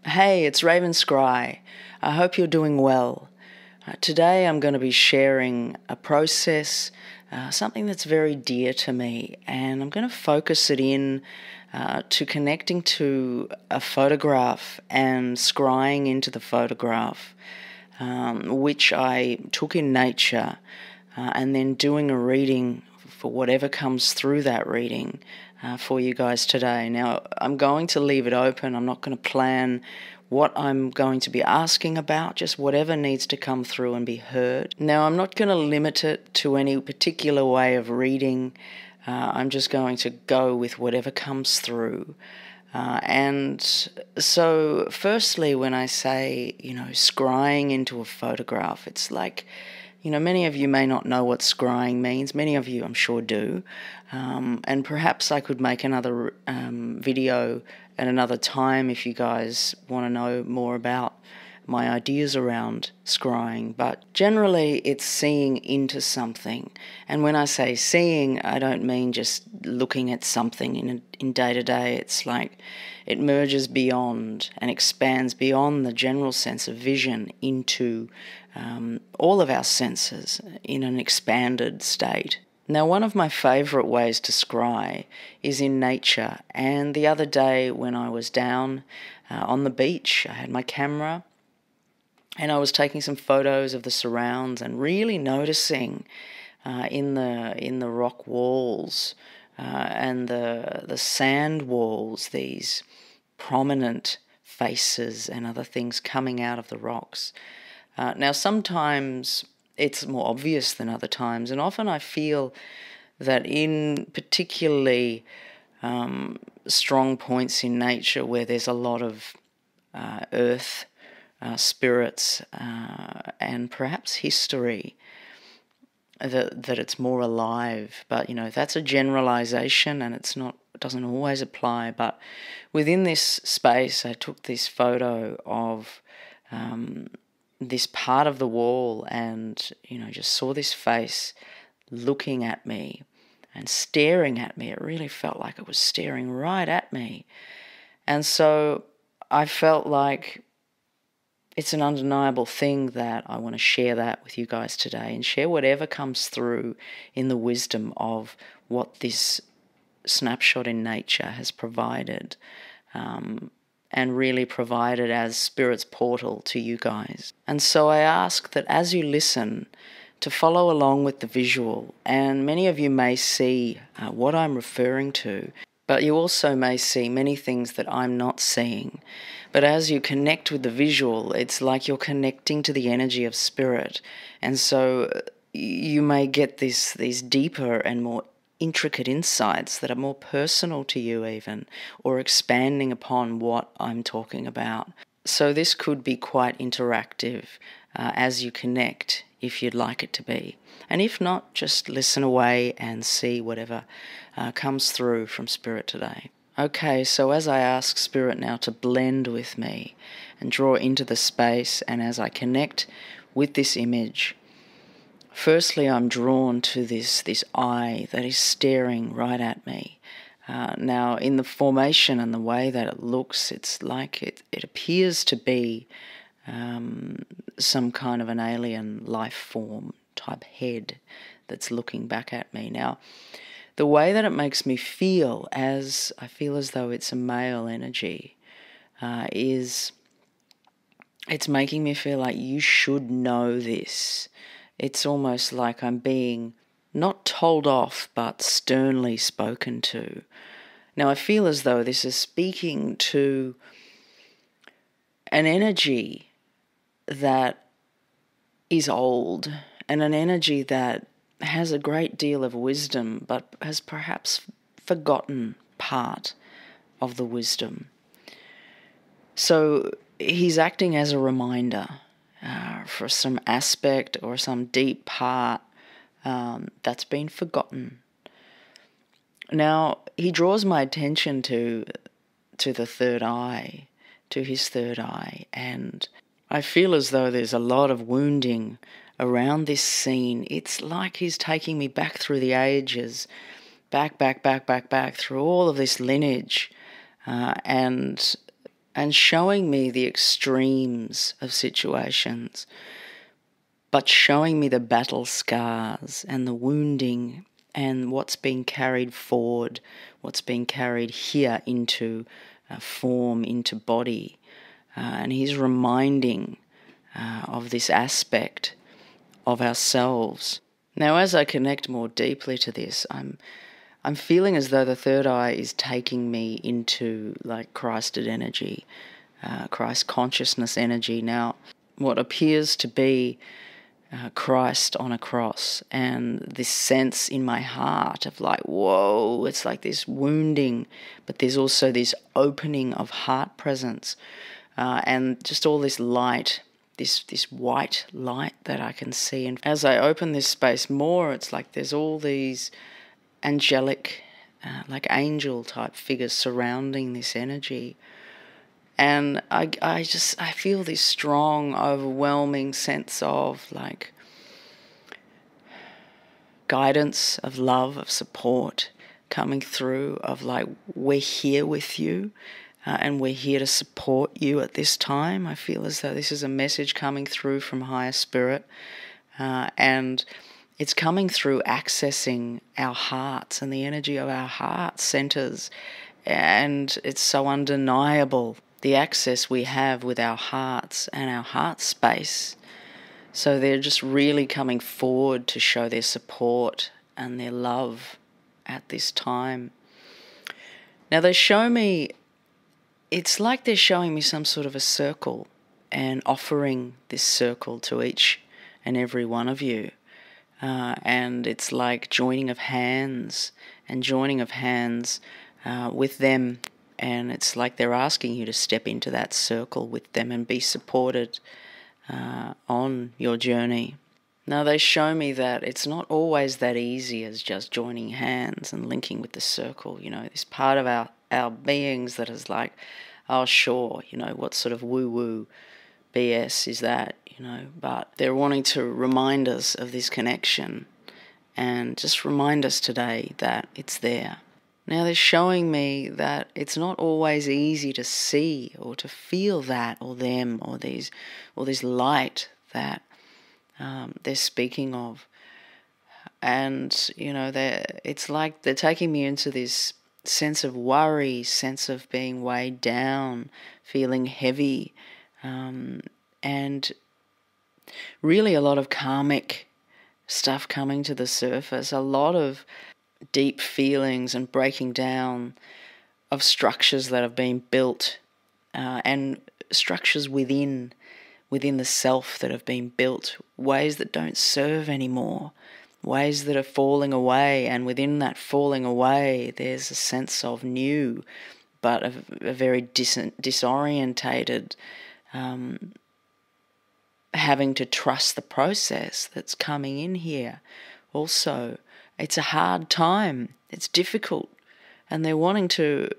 Hey, it's Raven Scry. I hope you're doing well. Today I'm going to be sharing a process, something that's very dear to me, and I'm going to focus it in to connecting to a photograph and scrying into the photograph, which I took in nature, and then doing a reading for whatever comes through that reading for you guys today. Now, I'm going to leave it open. I'm not going to plan what I'm going to be asking about, just whatever needs to come through and be heard. Now, I'm not going to limit it to any particular way of reading. I'm just going to go with whatever comes through. And so, firstly, when I say, scrying into a photograph, it's like, many of you may not know what scrying means. Many of you, I'm sure, do. And perhaps I could make another video at another time if you guys want to know more about my ideas around scrying. But generally, it's seeing into something. And when I say seeing, I don't mean just looking at something in day-to-day. It's like it merges beyond and expands beyond the general sense of vision into all of our senses in an expanded state. Now, one of my favourite ways to scry is in nature, and the other day when I was down on the beach, I had my camera and I was taking some photos of the surrounds and really noticing in the rock walls and the sand walls, these prominent faces and other things coming out of the rocks. Now, sometimes it's more obvious than other times, and often I feel that in particularly strong points in nature where there's a lot of earth, spirits, and perhaps history, that it's more alive. But that's a generalization, and it doesn't always apply. But within this space, I took this photo of this part of the wall, and just saw this face looking at me and staring at me. It really felt like it was staring right at me, and so I felt like it's an undeniable thing that I want to share that with you guys today, and share whatever comes through in the wisdom of what this snapshot in nature has provided, and really provided as Spirit's portal to you guys. And so I ask that as you listen, to follow along with the visual, and many of you may see what I'm referring to, but you also may see many things that I'm not seeing. But as you connect with the visual, it's like you're connecting to the energy of Spirit, and so you may get these deeper and more intricate insights that are more personal to you even, or expanding upon what I'm talking about. So this could be quite interactive as you connect, if you'd like it to be. And if not, just listen away and see whatever comes through from Spirit today. Okay, so as I ask Spirit now to blend with me and draw into the space, and as I connect with this image, firstly, I'm drawn to this eye that is staring right at me. Now, in the formation and the way that it looks, it's like it appears to be some kind of an alien life form type head that's looking back at me. Now, the way that it makes me feel, as I feel as though it's a male energy, is it's making me feel like you should know this. It's almost like I'm being not told off, but sternly spoken to. Now, I feel as though this is speaking to an energy that is old, and an energy that has a great deal of wisdom, but has perhaps forgotten part of the wisdom. So he's acting as a reminder for some aspect or some deep part that's been forgotten. Now, he draws my attention to the third eye, to his third eye, and I feel as though there's a lot of wounding around this scene. It's like he's taking me back through the ages, back through all of this lineage, and and showing me the extremes of situations, but showing me the battle scars and the wounding and what's being carried forward, what's being carried here into form, into body. And he's reminding of this aspect of ourselves. Now, as I connect more deeply to this, I'm feeling as though the third eye is taking me into like Christed energy, Christ consciousness energy. Now, what appears to be Christ on a cross, and this sense in my heart of like, whoa, it's like this wounding, but there's also this opening of heart presence, and just all this light, this white light that I can see. And as I open this space more, it's like there's all these angelic, like angel type figures surrounding this energy. And I feel this strong, overwhelming sense of like guidance, of love, of support coming through, of like, we're here with you, and we're here to support you at this time. I feel as though this is a message coming through from higher spirit, and it's coming through accessing our hearts and the energy of our heart centers. And it's so undeniable, the access we have with our hearts and our heart space. So they're just really coming forward to show their support and their love at this time. Now they show me, it's like they're showing me some sort of a circle and offering this circle to each and every one of you. And it's like joining of hands with them. And it's like they're asking you to step into that circle with them and be supported on your journey. Now they show me that it's not always that easy as just joining hands and linking with the circle. You know, this part of our beings that is like, oh sure, you know, what sort of woo-woo BS is that, you know? But they're wanting to remind us of this connection and just remind us today that it's there. Now they're showing me that it's not always easy to see or to feel that or them or this light that they're speaking of. And, you know, it's like they're taking me into this sense of worry, sense of being weighed down, feeling heavy, and really a lot of karmic stuff coming to the surface, a lot of deep feelings and breaking down of structures that have been built, and structures within the self that have been built, ways that don't serve anymore, ways that are falling away, and within that falling away there's a sense of new, but a very disorientated, having to trust the process that's coming in here. Also, it's a hard time, it's difficult, and they're wanting to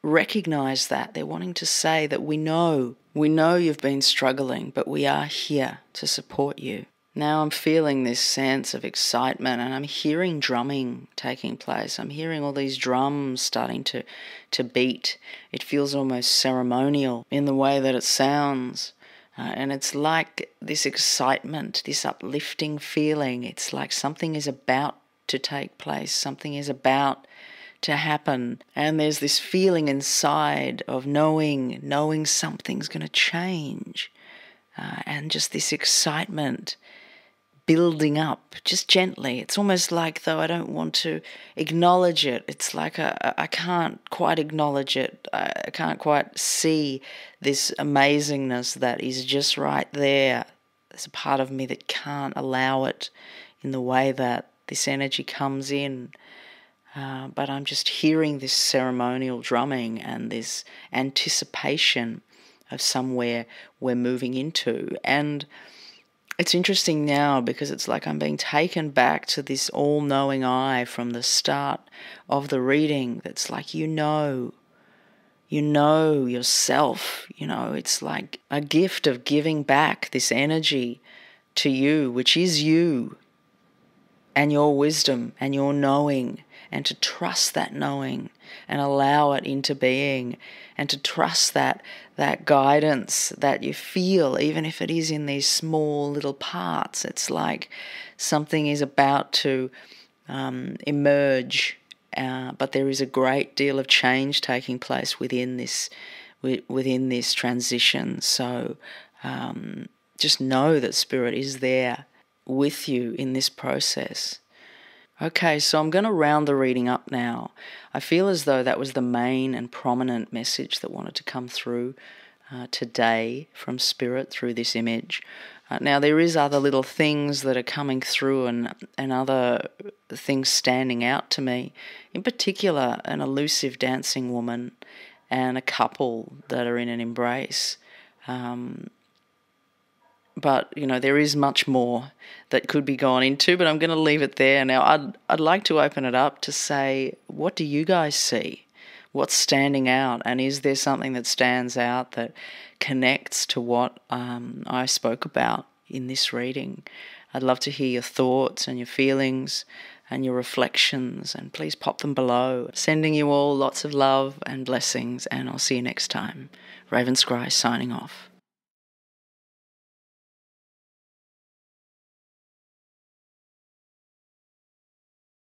recognize that. They're wanting to say that we know you've been struggling, but we are here to support you. Now I'm feeling this sense of excitement, and I'm hearing drumming taking place. I'm hearing all these drums starting to beat. It feels almost ceremonial in the way that it sounds. And it's like this excitement, this uplifting feeling. It's like something is about to take place, something is about to happen, and there's this feeling inside of knowing something's going to change, and just this excitement building up just gently. It's almost like though I don't want to acknowledge it. It's like I can't quite acknowledge it. I can't quite see this amazingness that is just right there. There's a part of me that can't allow it in the way that this energy comes in. But I'm just hearing this ceremonial drumming and this anticipation of somewhere we're moving into. And it's interesting now because it's like I'm being taken back to this all-knowing eye from the start of the reading. That's like, you know yourself. You know, it's like a gift of giving back this energy to you, which is you. and your wisdom and your knowing, and to trust that knowing and allow it into being, and to trust that guidance that you feel, even if it is in these small little parts. It's like something is about to emerge, but there is a great deal of change taking place within this transition. So just know that Spirit is there with you in this process. Okay, so I'm going to round the reading up now. I feel as though that was the main and prominent message that wanted to come through today from Spirit through this image. Now, there is other little things that are coming through and other things standing out to me. In particular, an elusive dancing woman and a couple that are in an embrace. But, there is much more that could be gone into, but I'm going to leave it there. Now, I'd like to open it up to say, what do you guys see? What's standing out? And is there something that stands out that connects to what I spoke about in this reading? I'd love to hear your thoughts and your feelings and your reflections, and please pop them below. Sending you all lots of love and blessings, and I'll see you next time. Raven Scry signing off.